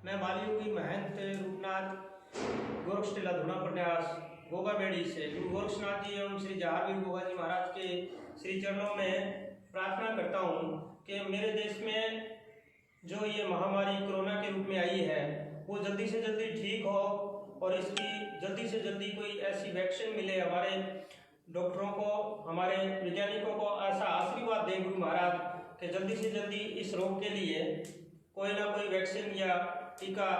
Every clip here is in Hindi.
मैं बालीयोगी महंत रूपनाथ गोरक्षटिला धुना प्रन्यास गोगा बेड़ी से गुरु गोरक्षनाथ जी एवं श्री जहावीर गोगा जी महाराज के श्री चरणों में प्रार्थना करता हूँ कि मेरे देश में जो ये महामारी कोरोना के रूप में आई है वो जल्दी से जल्दी ठीक हो और इसकी जल्दी से जल्दी कोई ऐसी वैक्सीन मिले। हमारे डॉक्टरों को, हमारे वैज्ञानिकों को ऐसा आशीर्वाद दें गुरु महाराज कि जल्दी से जल्दी इस रोग के लिए कोई ना कोई वैक्सीन या टीका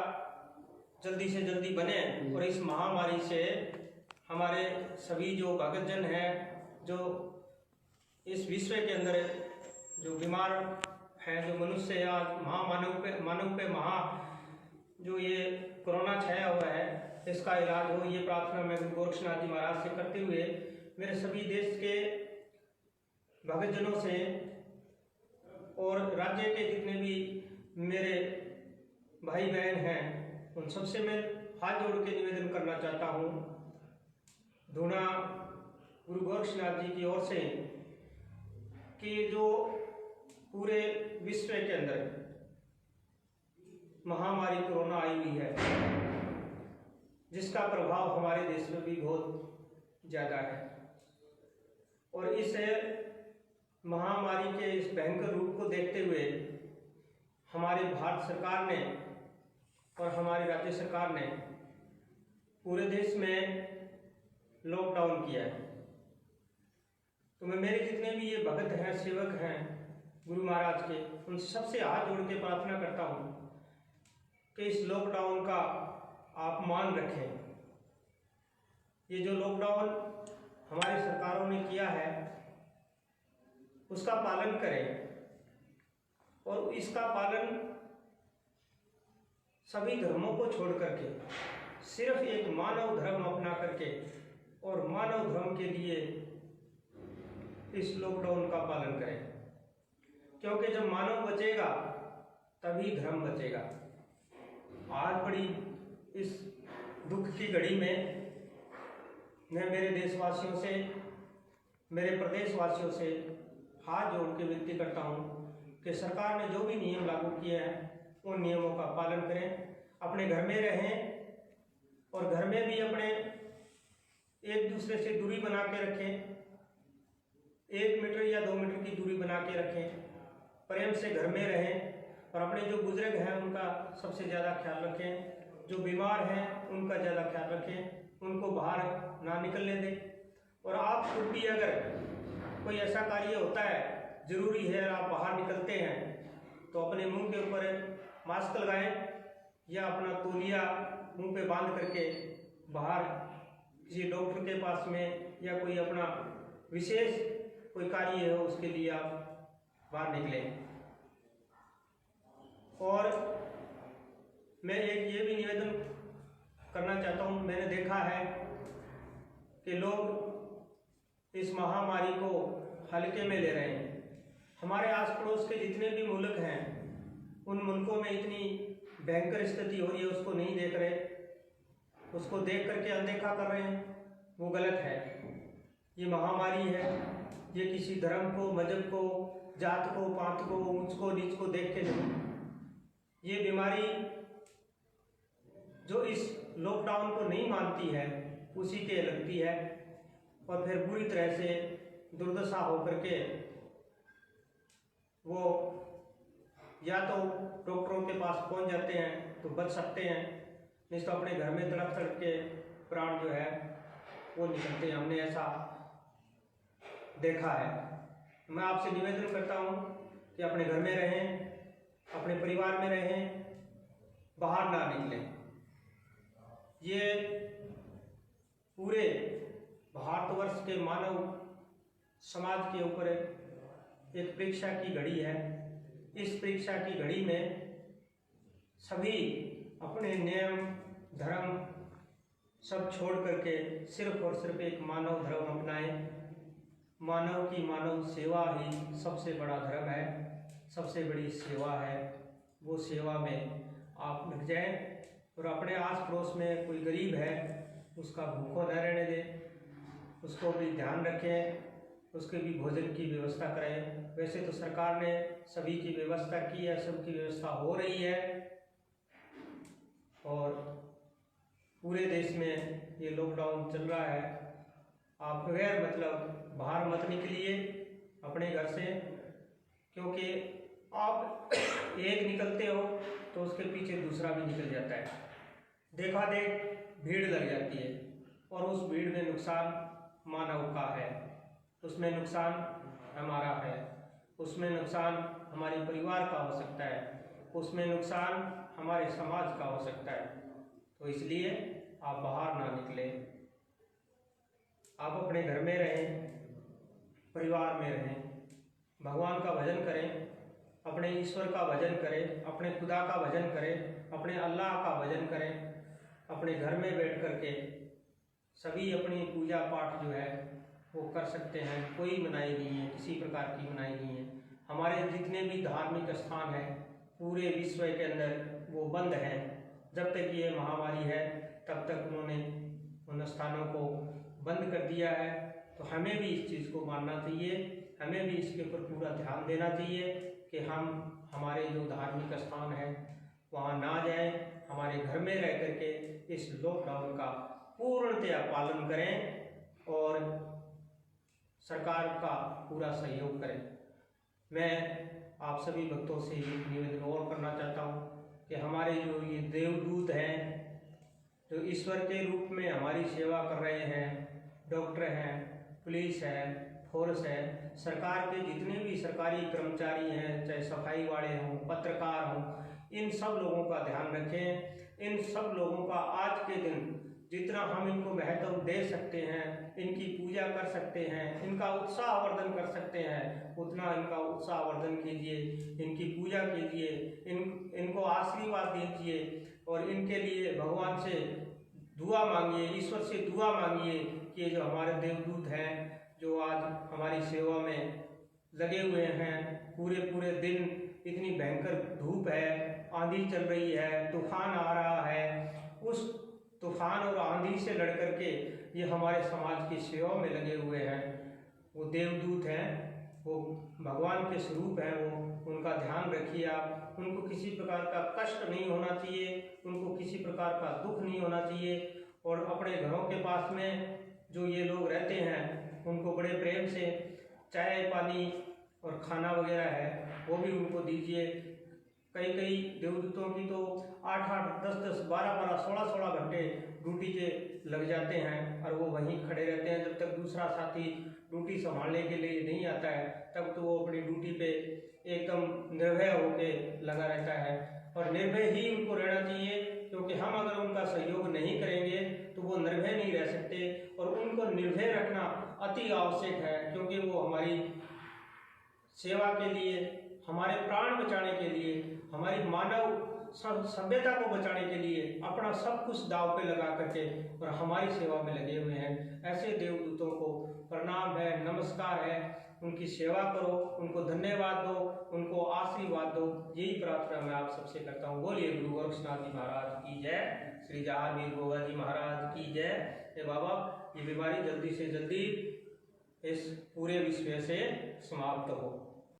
जल्दी से जल्दी बने और इस महामारी से हमारे सभी जो भक्तजन हैं, जो इस विश्व के अंदर जो बीमार हैं, जो मनुष्य आज मानव पे महा जो ये कोरोना छाया हुआ है, इसका इलाज हो, ये प्रार्थना मैं गुरु गोरक्षनाथ जी महाराज से करते हुए मेरे सभी देश के भक्तजनों से और राज्य के जितने भी मेरे भाई बहन हैं उन सबसे मैं हाथ जोड़ के निवेदन करना चाहता हूँ धुना गुरु गोरक्षनाथ जी की ओर से कि जो पूरे विश्व के अंदर महामारी कोरोना आई हुई है, जिसका प्रभाव हमारे देश में भी बहुत ज़्यादा है, और इस महामारी के इस भयंकर रूप को देखते हुए हमारे भारत सरकार ने और हमारी राज्य सरकार ने पूरे देश में लॉकडाउन किया है। तो मैं मेरे जितने भी ये भक्त हैं, सेवक हैं गुरु महाराज के, उन सबसे हाथ जोड़ के प्रार्थना करता हूँ कि इस लॉकडाउन का आप मान रखें। ये जो लॉकडाउन हमारी सरकारों ने किया है उसका पालन करें, और इसका पालन सभी धर्मों को छोड़ करके सिर्फ एक मानव धर्म अपना करके और मानव धर्म के लिए इस लॉकडाउन का पालन करें, क्योंकि जब मानव बचेगा तभी धर्म बचेगा। आज बड़ी इस दुख की घड़ी में मैं मेरे देशवासियों से, मेरे प्रदेशवासियों से हाथ जोड़ के विनती करता हूँ कि सरकार ने जो भी नियम लागू किए हैं उन नियमों का पालन करें, अपने घर में रहें और घर में भी अपने एक दूसरे से दूरी बना के रखें, 1 मीटर या 2 मीटर की दूरी बना के रखें, प्रेम से घर में रहें और अपने जो बुजुर्ग हैं उनका सबसे ज़्यादा ख्याल रखें, जो बीमार हैं उनका ज़्यादा ख्याल रखें, उनको बाहर ना निकलने दें। और आप खुद भी अगर कोई ऐसा कार्य होता है, ज़रूरी है, आप बाहर निकलते हैं तो अपने मुंह के ऊपर मास्क लगाएं या अपना तौलिया मुंह पे बांध करके बाहर किसी डॉक्टर के पास में या कोई अपना विशेष कोई कार्य हो उसके लिए आप बाहर निकलें। और मैं एक ये भी निवेदन करना चाहता हूँ, मैंने देखा है कि लोग इस महामारी को हल्के में ले रहे हैं। हमारे आस पड़ोस के जितने भी मुल्क हैं उन मुल्कों में इतनी भयंकर स्थिति हो रही है, उसको नहीं देख रहे, उसको देख करके अनदेखा कर रहे हैं, वो गलत है। ये महामारी है, ये किसी धर्म को, मजहब को, जात को, पात को, ऊंच को, नीच को देख के नहीं, ये बीमारी जो इस लॉकडाउन को नहीं मानती है उसी के लगती है और फिर बुरी तरह से दुर्दशा होकर के वो या तो डॉक्टरों के पास पहुंच जाते हैं तो बच सकते हैं, नहीं तो अपने घर में तड़प तड़प के प्राण जो है वो निकलते हैं। हमने ऐसा देखा है। मैं आपसे निवेदन करता हूँ कि अपने घर में रहें, अपने परिवार में रहें, बाहर ना निकलें। ये पूरे भारतवर्ष के मानव समाज के ऊपर एक परीक्षा की घड़ी है। इस परीक्षा की घड़ी में सभी अपने नियम, धर्म सब छोड़ करके सिर्फ और सिर्फ एक मानव धर्म अपनाएं। मानव की मानव सेवा ही सबसे बड़ा धर्म है, सबसे बड़ी सेवा है। वो सेवा में आप लग जाएं और अपने आस पड़ोस में कोई गरीब है उसका भूखों न रहने दें, उसको भी ध्यान रखें, उसके भी भोजन की व्यवस्था करें। वैसे तो सरकार ने सभी की व्यवस्था की है, सबकी व्यवस्था हो रही है, पूरे देश में ये लॉकडाउन चल रहा है। आप बगैर मतलब बाहर मत निकलिए अपने घर से, क्योंकि आप एक निकलते हो तो उसके पीछे दूसरा भी निकल जाता है। देखा देख भीड़ लग जाती है और उस भीड़ में नुकसान मानव का है, उसमें नुकसान हमारा है, उसमें नुकसान हमारे परिवार का हो सकता है, उसमें नुकसान हमारे समाज का हो सकता है। तो इसलिए आप बाहर ना निकलें, आप अपने घर में रहें, परिवार में रहें, भगवान का भजन करें, अपने ईश्वर का भजन करें, अपने खुदा का भजन करें, अपने अल्लाह का भजन करें। अपने घर में बैठ कर के सभी अपनी पूजा पाठ जो है वो कर सकते हैं, कोई मनाही नहीं है, किसी प्रकार की मनाही नहीं है। हमारे जितने भी धार्मिक स्थान हैं पूरे विश्व के अंदर वो बंद हैं। जब तक ये महामारी है तब तक उन्होंने उन स्थानों को बंद कर दिया है। तो हमें भी इस चीज़ को मानना चाहिए, हमें भी इसके ऊपर पूरा ध्यान देना चाहिए कि हम हमारे जो धार्मिक स्थान हैं वहाँ ना जाएं, हमारे घर में रह करके इस लॉकडाउन का पूर्णतया पालन करें और सरकार का पूरा सहयोग करें। मैं आप सभी भक्तों से एक निवेदन और करना चाहता हूँ कि हमारे जो ये देवदूत हैं जो ईश्वर के रूप में हमारी सेवा कर रहे हैं, डॉक्टर हैं, पुलिस है, फोर्स है, सरकार के जितने भी सरकारी कर्मचारी हैं, चाहे सफाई वाले हों, पत्रकार हों, इन सब लोगों का ध्यान रखें। इन सब लोगों का आज के दिन जितना हम इनको महत्व दे सकते हैं, इनकी पूजा कर सकते हैं, इनका उत्साहवर्धन कर सकते हैं, उतना इनका उत्साहवर्धन कीजिए, इनकी पूजा कीजिए, इनको आशीर्वाद दीजिए और इनके लिए भगवान से दुआ मांगिए, ईश्वर से दुआ मांगिए कि ये जो हमारे देवदूत हैं जो आज हमारी सेवा में लगे हुए हैं, पूरे पूरे दिन इतनी भयंकर धूप है, आंधी चल रही है, तूफान आ रहा है, उस तूफान और आंधी से लड़ करके ये हमारे समाज की सेवा में लगे हुए हैं। वो देवदूत हैं, वो भगवान के स्वरूप हैं, वो उनका ध्यान रखिए आप। उनको किसी प्रकार का कष्ट नहीं होना चाहिए, उनको किसी प्रकार का दुख नहीं होना चाहिए। और अपने घरों के पास में जो ये लोग रहते हैं उनको बड़े प्रेम से चाय पानी और खाना वगैरह है वो भी उनको दीजिए। कई कई देवदूतों की तो 8-8, 10-10, 12-12, 16-16 घंटे ड्यूटी के लग जाते हैं और वो वहीं खड़े रहते हैं जब तक दूसरा साथी ड्यूटी संभालने के लिए नहीं आता है, तब तो वो अपनी ड्यूटी पे एकदम निर्भय होके लगा रहता है। और निर्भय ही उनको रहना चाहिए, क्योंकि हम अगर उनका सहयोग नहीं करेंगे तो वो निर्भय नहीं रह सकते। और उनको निर्भय रखना अति आवश्यक है, क्योंकि वो हमारी सेवा के लिए, हमारे प्राण बचाने के लिए, हमारी मानव सभ्यता को बचाने के लिए अपना सब कुछ दांव पे लगा करके और हमारी सेवा में लगे हुए हैं। ऐसे देवदूतों को प्रणाम है, नमस्कार है, उनकी सेवा करो, उनको धन्यवाद दो, उनको आशीर्वाद दो। यही प्रार्थना मैं आप सबसे करता हूँ। बोलिए गुरु गोरक्षनाथ जी महाराज की जय, श्री जहावीर गोगा जी महाराज की जय। हे बाबा, ये बीमारी जल्दी से जल्दी इस पूरे विश्व से समाप्त हो।